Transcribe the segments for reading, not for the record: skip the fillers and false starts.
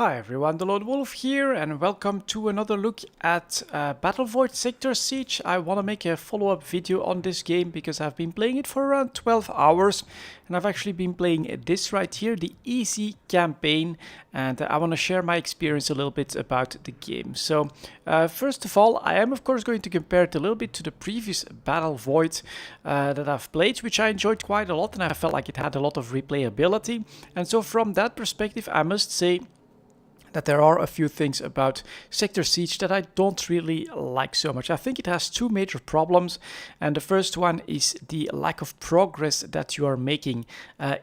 Hi everyone, delonewolf here, and welcome to another look at Battlevoid Sector Siege. I want to make a follow-up video on this game because I've been playing it for around 12 hours, and I've actually been playing this right here, the easy campaign, and I want to share my experience a little bit about the game. So first of all, I am of course going to compare it a little bit to the previous Battlevoid that I've played, which I enjoyed quite a lot, and I felt like it had a lot of replayability. And so from that perspective, I must say that there are a few things about Sector Siege that I don't really like so much. I think it has two major problems, and the first one is the lack of progress that you are making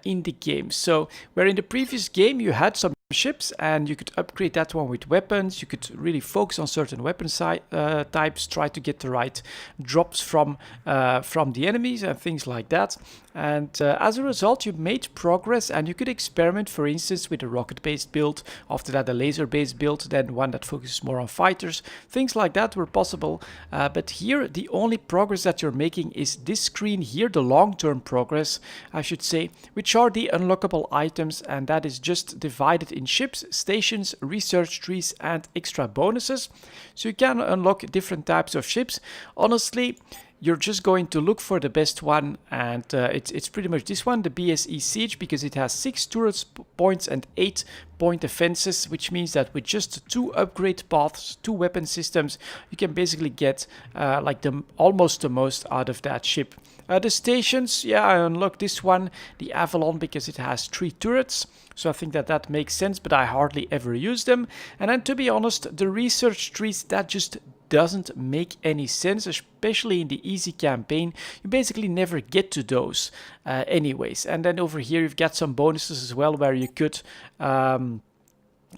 in the game. So where in the previous game you had some ships and you could upgrade that one with weapons, you could really focus on certain weapon types, try to get the right drops from the enemies and things like that. And as a result, you made progress and you could experiment, for instance, with a rocket-based build, after that a laser-based build, then one that focuses more on fighters. Things like that were possible, but here the only progress that you're making is this screen here, the long-term progress, I should say, which are the unlockable items, and that is just divided in ships, stations, research trees, and extra bonuses. So you can unlock different types of ships. Honestly, you're just going to look for the best one, and it's pretty much this one, the BSE Siege, because it has 6 turret points and 8 point defenses, which means that with just 2 upgrade paths, 2 weapon systems, you can basically get like almost the most out of that ship. The stations, yeah, I unlocked this one, the Avalon, because it has 3 turrets, so I think that makes sense, but I hardly ever use them. And then, to be honest, the research trees, that just doesn't make any sense, especially in the easy campaign. You basically never get to those anyways. And then over here you've got some bonuses as well, where you could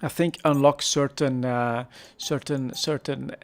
I think unlock certain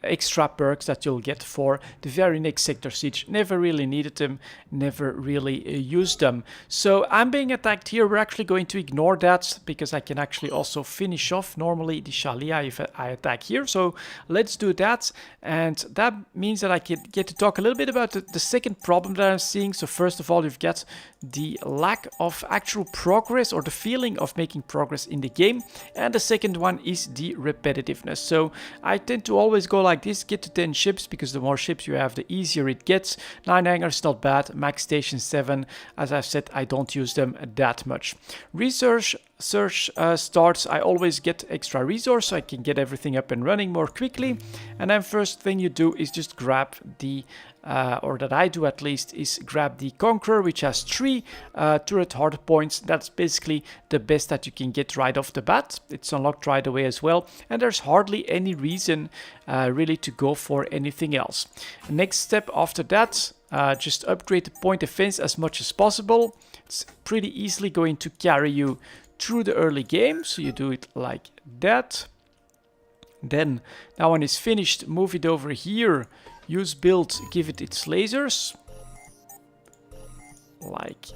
extra perks that you'll get for the very next Sector Siege. Never really needed them, never really used them. So I'm being attacked here. We're actually going to ignore that because I can actually also finish off normally the Shalia if I attack here. So let's do that, and that means that I can get to talk a little bit about the second problem that I'm seeing. So first of all, you've got the lack of actual progress, or the feeling of making progress in the game, and the second one is the repetitiveness. So I tend to always go like this: get to 10 ships, because the more ships you have, the easier it gets. 9 hangars, not bad. Max station 7. As I've said, I don't use them that much. Research starts, I always get extra resource, so I can get everything up and running more quickly. And then first thing you do is just grab the or that I do at least, is grab the Conqueror, which has 3 turret hard points. That's basically the best that you can get right off the bat. It's unlocked right away as well, and there's hardly any reason really to go for anything else. Next step after that, just upgrade the point defense as much as possible. It's pretty easily going to carry you through the early game, so you do it like that. Then that one is finished, move it over here, use build, give it its lasers, like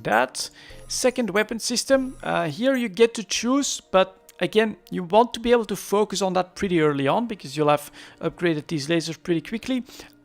that. Second weapon system, here you get to choose, but again, you want to be able to focus on that pretty early on, because you'll have upgraded these lasers pretty quickly.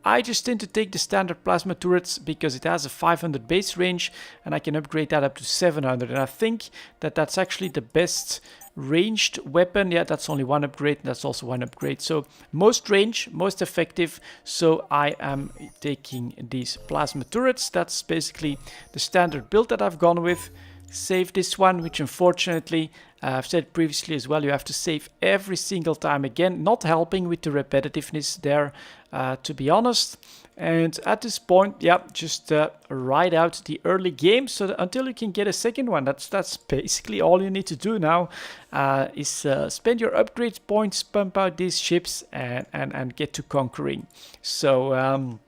I just tend to take the standard plasma turrets because it has a 500 base range, and I can upgrade that up to 700, and I think that that's actually the best ranged weapon. Yeah, that's only one upgrade, and that's also one upgrade. So most range, most effective. So I am taking these plasma turrets. That's basically the standard build that I've gone with. Save this one, which unfortunately, I've said previously as well, you have to save every single time again, not helping with the repetitiveness there, to be honest. And at this point, yeah, just ride out the early game, so that until you can get a second one. That's basically all you need to do now, is spend your upgrade points, pump out these ships, and get to conquering. So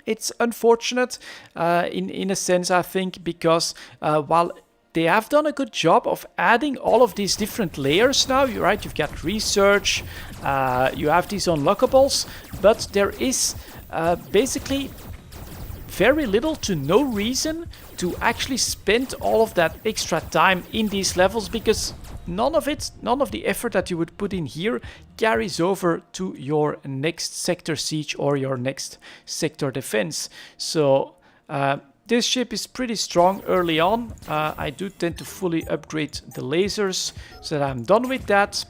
it's unfortunate in a sense, I think, because while they have done a good job of adding all of these different layers now, you're right, you've got research, you have these unlockables, but there is basically very little to no reason to actually spend all of that extra time in these levels, because none of the effort that you would put in here carries over to your next Sector Siege or your next Sector Defense. So this ship is pretty strong early on. I do tend to fully upgrade the lasers so that I'm done with that.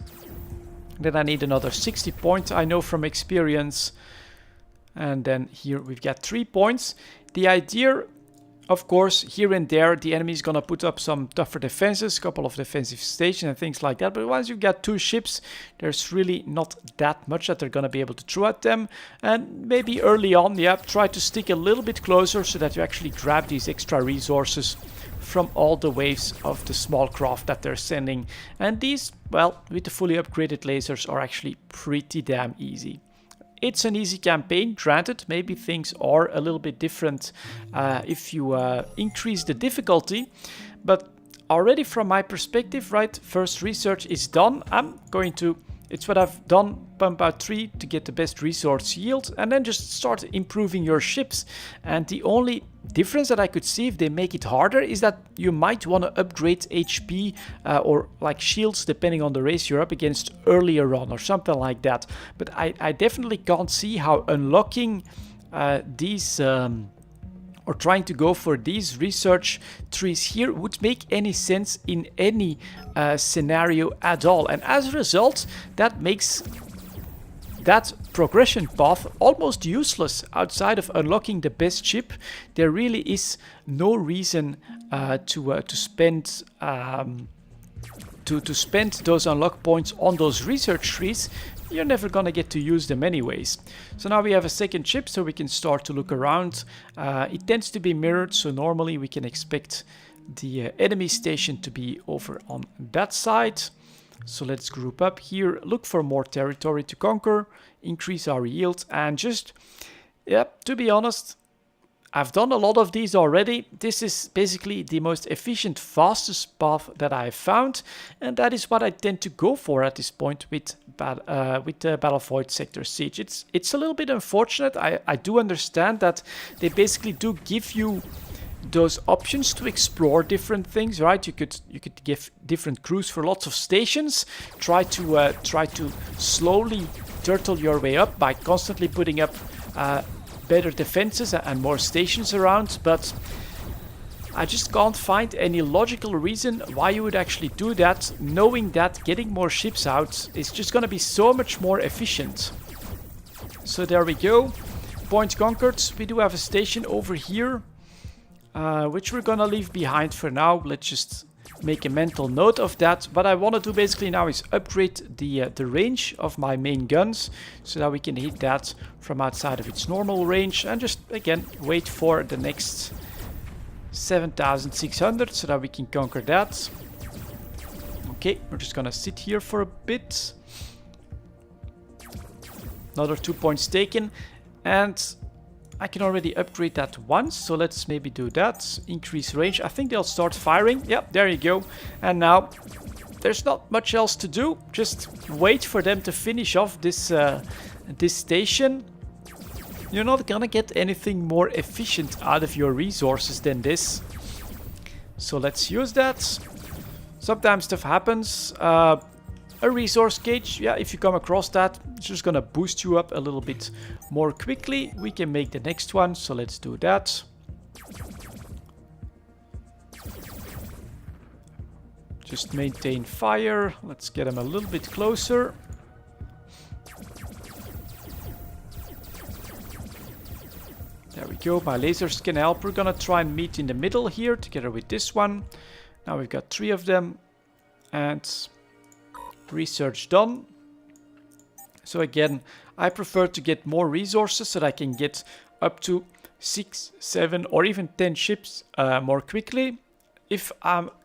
Then I need another 60 points, I know from experience. And then here we've got 3 points. The idea, of course, here and there, the enemy is going to put up some tougher defenses, a couple of defensive stations and things like that. But once you've got 2 ships, there's really not that much that they're going to be able to throw at them. And maybe early on, yeah, try to stick a little bit closer so that you actually grab these extra resources from all the waves of the small craft that they're sending. And these, well, with the fully upgraded lasers, are actually pretty damn easy. It's an easy campaign, granted. Maybe things are a little bit different if you increase the difficulty. But already from my perspective, right, first research is done. I'm going to, it's what I've done, pump out 3 to get the best resource yield, and then just start improving your ships. And the only difference that I could see if they make it harder is that you might want to upgrade HP or like shields depending on the race you're up against earlier on or something like that. But I definitely can't see how unlocking these or trying to go for these research trees here would make any sense in any scenario at all. And as a result, that makes that progression path almost useless. Outside of unlocking the best ship, there really is no reason to spend to spend those unlock points on those research trees. You're never gonna get to use them anyways. So now we have a second ship, so we can start to look around. It tends to be mirrored, so normally we can expect the enemy station to be over on that side. So let's group up here, look for more territory to conquer, increase our yield, and just, yeah, to be honest, I've done a lot of these already. This is basically the most efficient, fastest path that I've found, and that is what I tend to go for at this point with the Battlevoid Sector Siege. It's a little bit unfortunate. I do understand that they basically do give you those options to explore different things, right? You could give different crews for lots of stations. Try to slowly turtle your way up by constantly putting up better defenses and more stations around, but I just can't find any logical reason why you would actually do that, knowing that getting more ships out is just going to be so much more efficient. So there we go. Point conquered. We do have a station over here, which we're going to leave behind for now. Let's just make a mental note of that. What I want to do basically now is upgrade the range of my main guns so that we can hit that from outside of its normal range, and just again wait for the next 7,600 so that we can conquer that. Okay, we're just gonna sit here for a bit. Another 2 points taken, and I can already upgrade that once, so let's maybe do that. Increase range. I think they'll start firing. Yep, there you go. And now there's not much else to do. Just wait for them to finish off this this station. You're not gonna get anything more efficient out of your resources than this. So let's use that. Sometimes stuff happens. A resource gauge, yeah, if you come across that, it's just gonna boost you up a little bit more quickly. We can make the next one, so let's do that. Just maintain fire. Let's get them a little bit closer. There we go, my lasers can help. We're gonna try and meet in the middle here together with this one. Now we've got 3 of them, and research done. So again, I prefer to get more resources so that I can get up to 6, 7 or even 10 ships more quickly. If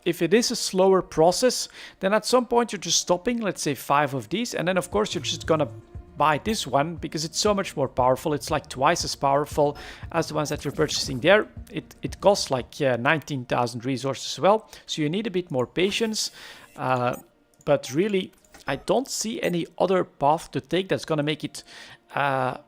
it is a slower process, then at some point you're just stopping, let's say 5 of these, and then of course you're just gonna buy this one because it's so much more powerful. It's like twice as powerful as the ones that you're purchasing there. It costs like 19,000 resources as well, so you need a bit more patience. But really, I don't see any other path to take that's going to make it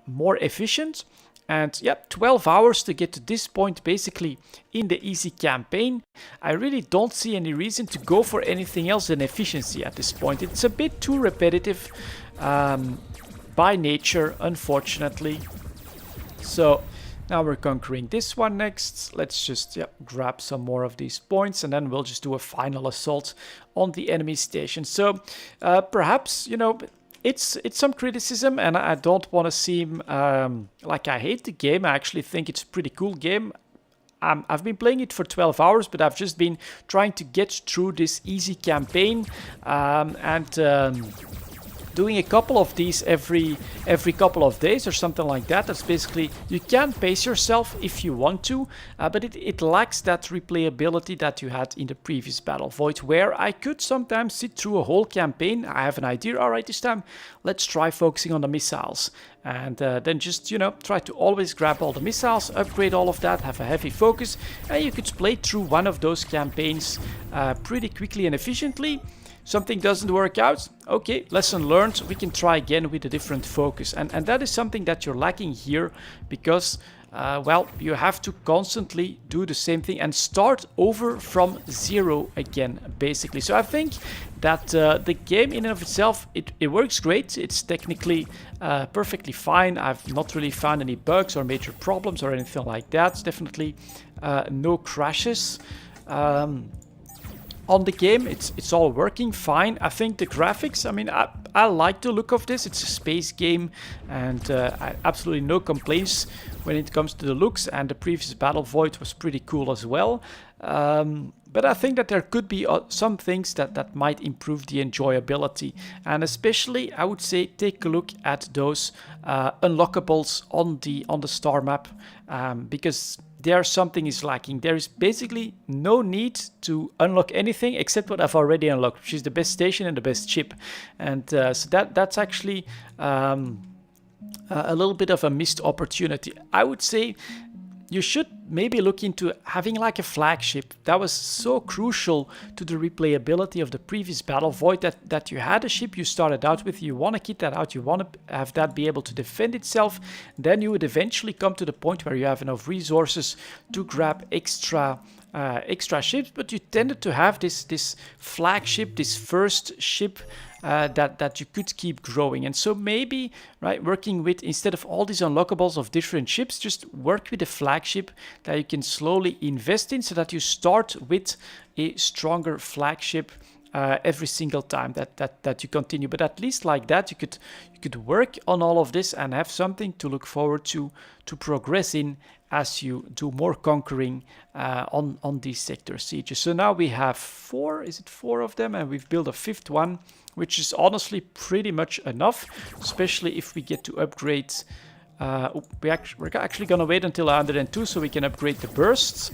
more efficient. And yeah, 12 hours to get to this point basically in the easy campaign. I really don't see any reason to go for anything else than efficiency at this point. It's a bit too repetitive by nature, unfortunately. So Now we're conquering this one next. Let's just grab some more of these points, and then we'll just do a final assault on the enemy station. So perhaps, you know, it's some criticism, and I don't want to seem like I hate the game. I actually think it's a pretty cool game. I've been playing it for 12 hours, but I've just been trying to get through this easy campaign doing a couple of these every couple of days or something like that. That's basically, you can pace yourself if you want to, but it lacks that replayability that you had in the previous Battlevoid, where I could sometimes sit through a whole campaign. I have an idea, all right, this time let's try focusing on the missiles. And then just, you know, try to always grab all the missiles, upgrade all of that, have a heavy focus, and you could play through one of those campaigns pretty quickly and efficiently. Something doesn't work out, okay, lesson learned, we can try again with a different focus. And that is something that you're lacking here, because, well, you have to constantly do the same thing and start over from zero again, basically. So I think that the game in and of itself, it works great. It's technically perfectly fine. I've not really found any bugs or major problems or anything like that. Definitely no crashes. On the game, it's all working fine. I think the graphics, I mean, I like the look of this. It's a space game, and absolutely no complaints when it comes to the looks, and the previous Battlevoid was pretty cool as well. But I think that there could be some things that might improve the enjoyability, and especially I would say take a look at those unlockables on the star map, because there something is lacking. There is basically no need to unlock anything except what I've already unlocked, which is the best station and the best ship. And so that's actually a little bit of a missed opportunity. I would say you should maybe look into having like a flagship. That was so crucial to the replayability of the previous Battlevoid, that you had a ship you started out with, you want to keep that out, you want to have that be able to defend itself. Then you would eventually come to the point where you have enough resources to grab extra ships, but you tended to have this flagship, this first ship that you could keep growing. And so maybe, right, working with, instead of all these unlockables of different ships, just work with a flagship that you can slowly invest in, so that you start with a stronger flagship every single time that you continue. But at least like that, you could work on all of this and have something to look forward to progress in as you do more conquering on these sector sieges. So now we have four of them, and we've built a fifth one, which is honestly pretty much enough, especially if we get to upgrade. We're actually gonna wait until 102 so we can upgrade the bursts,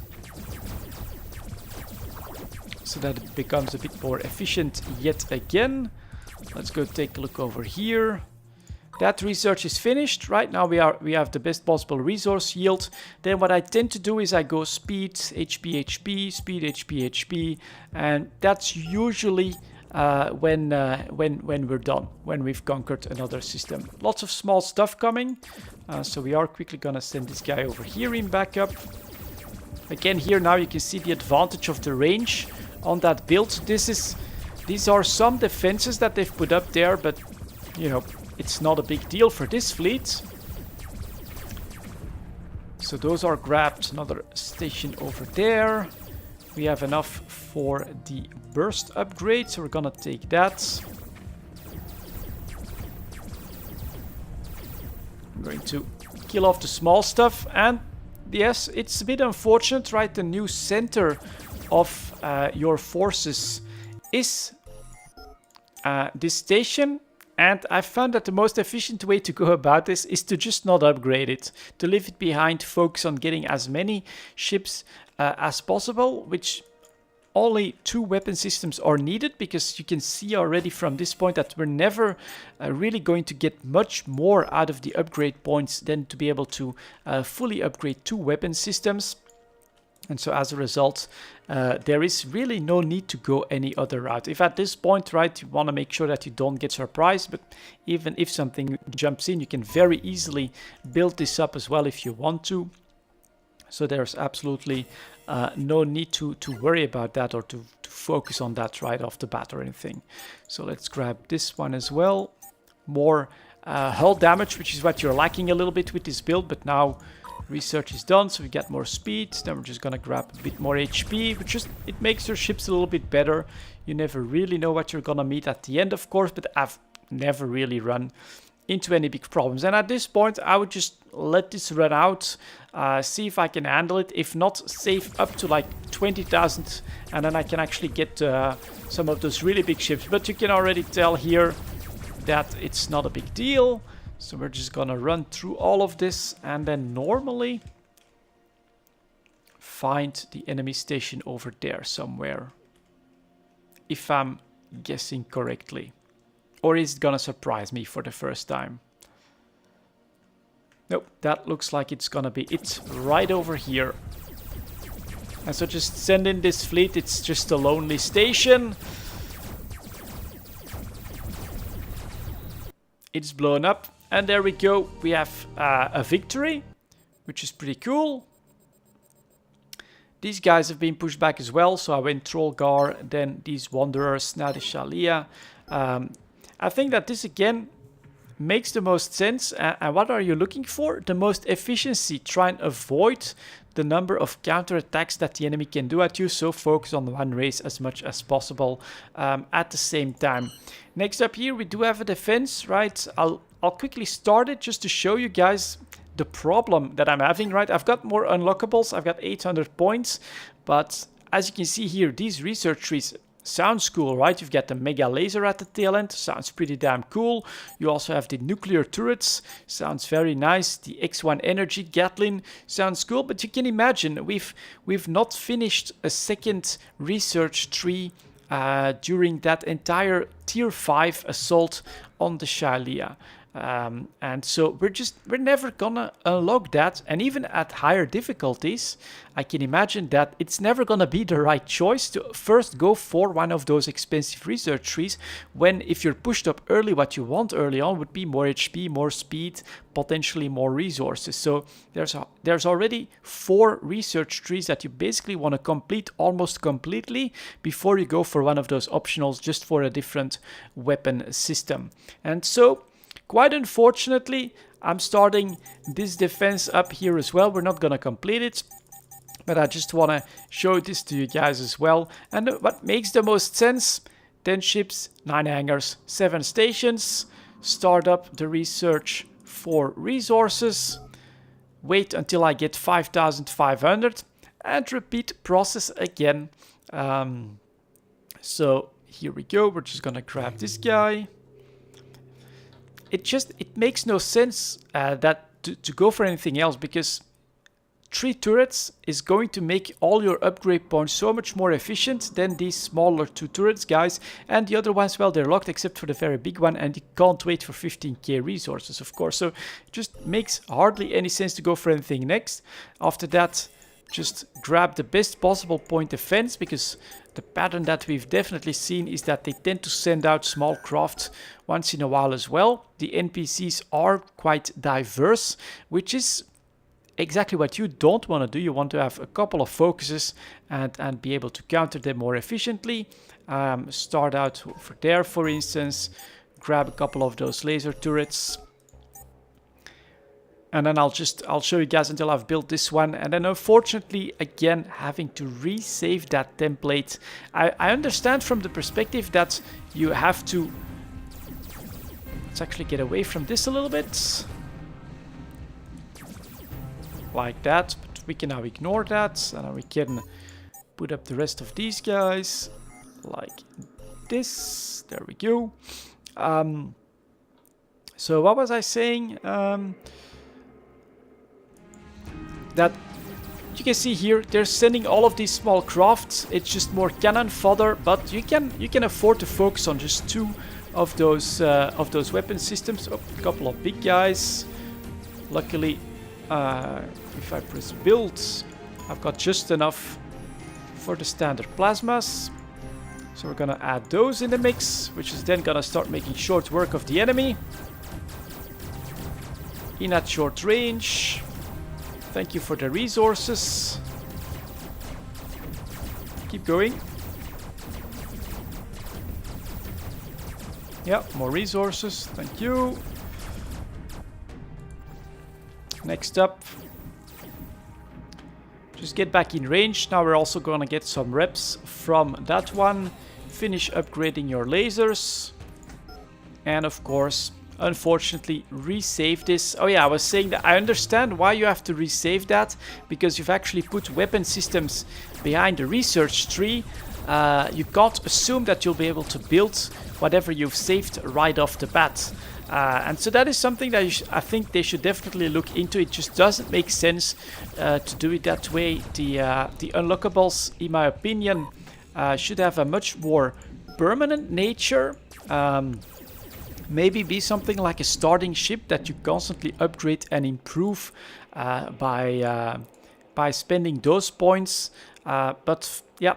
so that it becomes a bit more efficient yet again. Let's go take a look over here. That research is finished. Right now we have the best possible resource yield. Then what I tend to do is I go speed, HP, HP, speed, HP, HP, and that's usually when we're done, when we've conquered another system. Lots of small stuff coming, so we are quickly gonna send this guy over here in backup. Again, here now you can see the advantage of the range on that build. These are some defenses that they've put up there, but you know, it's not a big deal for this fleet. So those are grabbed. Another station over there. We have enough for the burst upgrade, so we're gonna take that. I'm going to kill off the small stuff, and yes, it's a bit unfortunate, right? The new center of your forces is this station. And I found that the most efficient way to go about this is to just not upgrade it, to leave it behind, focus on getting as many ships as possible, which only 2 weapon systems are needed, because you can see already from this point that we're never really going to get much more out of the upgrade points than to be able to fully upgrade 2 weapon systems. And so as a result, there is really no need to go any other route. If at this point, right, you want to make sure that you don't get surprised, but even if something jumps in, you can very easily build this up as well if you want to. So there's absolutely no need to worry about that, or to focus on that right off the bat or anything. So let's grab this one as well. More hull damage, which is what you're lacking a little bit with this build, but now Research is done, so we get more speed. Then we're just gonna grab a bit more HP, but just it makes your ships a little bit better. You never really know what you're gonna meet at the end, of course, but I've never really run into any big problems. And at this point, I would just let this run out, see if I can handle it. If not, save up to like 20,000, and then I can actually get some of those really big ships. But you can already tell here that it's not a big deal. So we're just gonna run through all of this and then normally find the enemy station over there somewhere. If I'm guessing correctly. Or is it gonna surprise me for the first time? Nope, that looks like it's gonna be, it's right over here. And so just send in this fleet, it's just a lonely station. It's blown up. And there we go, we have a victory, which is pretty cool. These guys have been pushed back as well, so I went Trollgar, then these Wanderers, now the Shalia. I think that this again makes the most sense. And what are you looking for? The most efficiency. Try and avoid the number of counterattacks that the enemy can do at you, so focus on one race as much as possible at the same time. Next up here, we do have a defense, right? I'll quickly start it just to show you guys the problem that I'm having, right? I've got more unlockables, I've got 800 points, but as you can see here, these research trees sounds cool, right? You've got the mega laser at the tail end, sounds pretty damn cool. You also have the nuclear turrets, sounds very nice. The X1 energy Gatling sounds cool, but you can imagine we've not finished a second research tree during that entire tier 5 assault on the Shalia. And so we're never gonna unlock that, and even at higher difficulties I can imagine that it's never gonna be the right choice to first go for one of those expensive research trees, when if you're pushed up early, what you want early on would be more HP, more speed, potentially more resources. So there's already 4 research trees that you basically want to complete almost completely before you go for one of those optionals just for a different weapon system. And so quite unfortunately, I'm starting this defense up here as well. We're not going to complete it, but I just want to show this to you guys as well. And what makes the most sense, 10 ships, 9 hangars, 7 stations, start up the research for resources, wait until I get 5,500, and repeat process again. So here we go, we're just going to grab this guy. It makes no sense that to go for anything else, because 3 turrets is going to make all your upgrade points so much more efficient than these smaller 2 turrets, guys. And the other ones, well, they're locked except for the very big one, and you can't wait for 15k resources, of course. So it just makes hardly any sense to go for anything next. After that, just grab the best possible point defense, because the pattern that we've definitely seen is that they tend to send out small craft once in a while as well. The NPCs are quite diverse, which is exactly what you don't want to do. You want to have a couple of focuses and be able to counter them more efficiently. Start out over there, for instance, grab a couple of those laser turrets. And then I'll show you guys until I've built this one. And then unfortunately, again, having to resave that template. I understand from the perspective that you have to... Let's actually get away from this a little bit. Like that. But we can now ignore that. And then we can put up the rest of these guys. Like this. There we go. So what was I saying? That you can see here, they're sending all of these small crafts. It's just more cannon fodder, but you can afford to focus on just 2 of those weapon systems. Oh, a couple of big guys. Luckily, if I press build, I've got just enough for the standard plasmas. So we're gonna add those in the mix, which is then gonna start making short work of the enemy. In at short range. Thank you for the resources. Keep going. Yeah, more resources. Thank you. Next up, Just get back in range. Now we're also gonna get some reps from that one. Finish upgrading your lasers. And of course, unfortunately, resave this. Oh yeah, I was saying that I understand why you have to resave that, because you've actually put weapon systems behind the research tree. You can't assume that you'll be able to build whatever you've saved right off the bat. And so that is something that I think they should definitely look into. It just doesn't make sense to do it that way. The unlockables, in my opinion, should have a much more permanent nature. Maybe be something like a starting ship that you constantly upgrade and improve by spending those points. But yeah,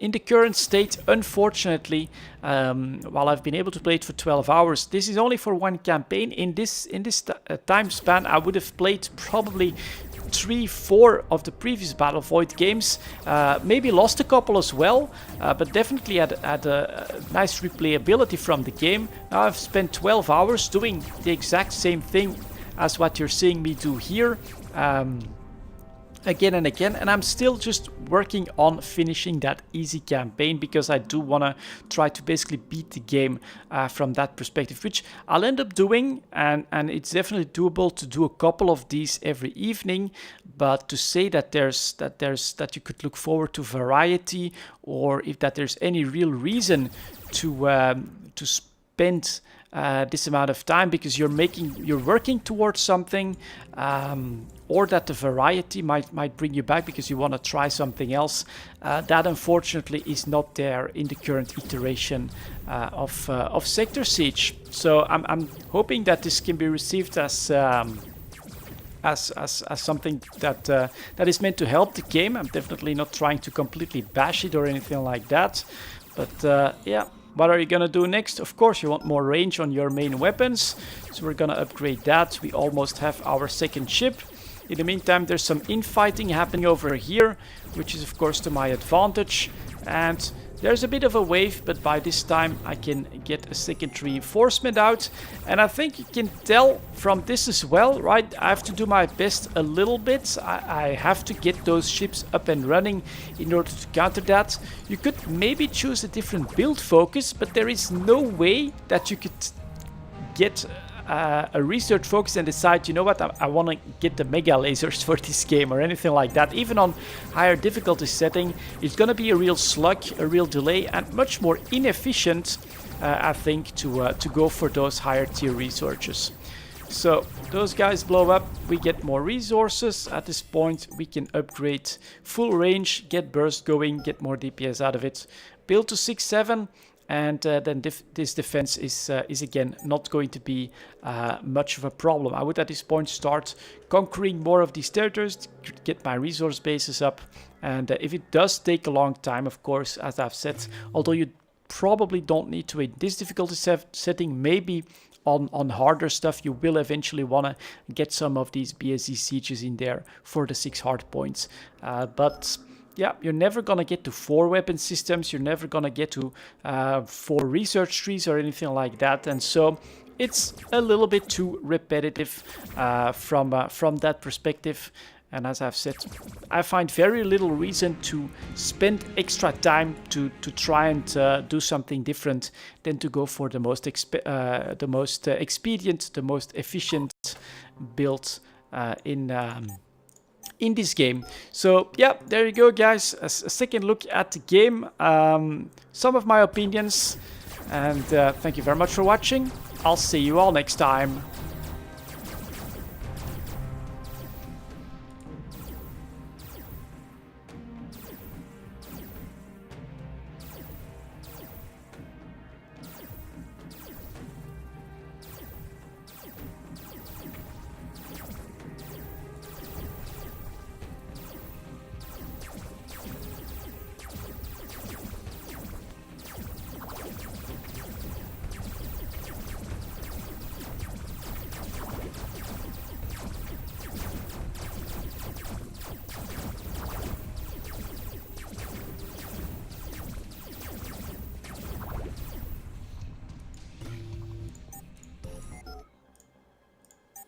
in the current state, unfortunately, while I've been able to play it for 12 hours, this is only for one campaign. In this time span, I would have played probably 3-4 of the previous Battlevoid games, maybe lost a couple as well, but definitely had a nice replayability from the game. Now I've spent 12 hours doing the exact same thing as what you're seeing me do here, again and again, and I'm still just working on finishing that easy campaign, because I do want to try to basically beat the game from that perspective, which I'll end up doing, and it's definitely doable to do a couple of these every evening. But to say that that you could look forward to variety, or if that there's any real reason to spend this amount of time because you're working towards something, or that the variety might bring you back because you want to try something else, that unfortunately is not there in the current iteration of Sector Siege. So I'm hoping that this can be received as something that is meant to help the game. I'm definitely not trying to completely bash it or anything like that. But yeah, what are you gonna do next? Of course, you want more range on your main weapons, so we're gonna upgrade that. We almost have our second ship. In the meantime, there's some infighting happening over here, which is of course to my advantage. And there's a bit of a wave, but by this time I can get a second reinforcement out. And I think you can tell from this as well, right? I have to do my best a little bit. I have to get those ships up and running in order to counter that. You could maybe choose a different build focus, but there is no way that you could get a research focus and decide, you know what, I want to get the mega lasers for this game or anything like that. Even on higher difficulty setting, it's going to be a real slug, a real delay, and much more inefficient, I think, to go for those higher tier researches. So those guys blow up, we get more resources. At this point we can upgrade full range, get burst going, get more DPS out of it, build to 6-7. And then this defense is again not going to be much of a problem. I would at this point start conquering more of these territories, to get my resource bases up. And if it does take a long time, of course, as I've said, although you probably don't need to in this difficulty setting, maybe on harder stuff, you will eventually want to get some of these BSE sieges in there for the 6 hard points. But yeah, you're never going to get to 4 weapon systems. You're never going to get to 4 research trees or anything like that. And so it's a little bit too repetitive from that perspective. And as I've said, I find very little reason to spend extra time to try and do something different than to go for the most expedient, the most efficient build in this game. So yeah, there you go, guys, a second look at the game, some of my opinions, and thank you very much for watching. I'll see you all next time.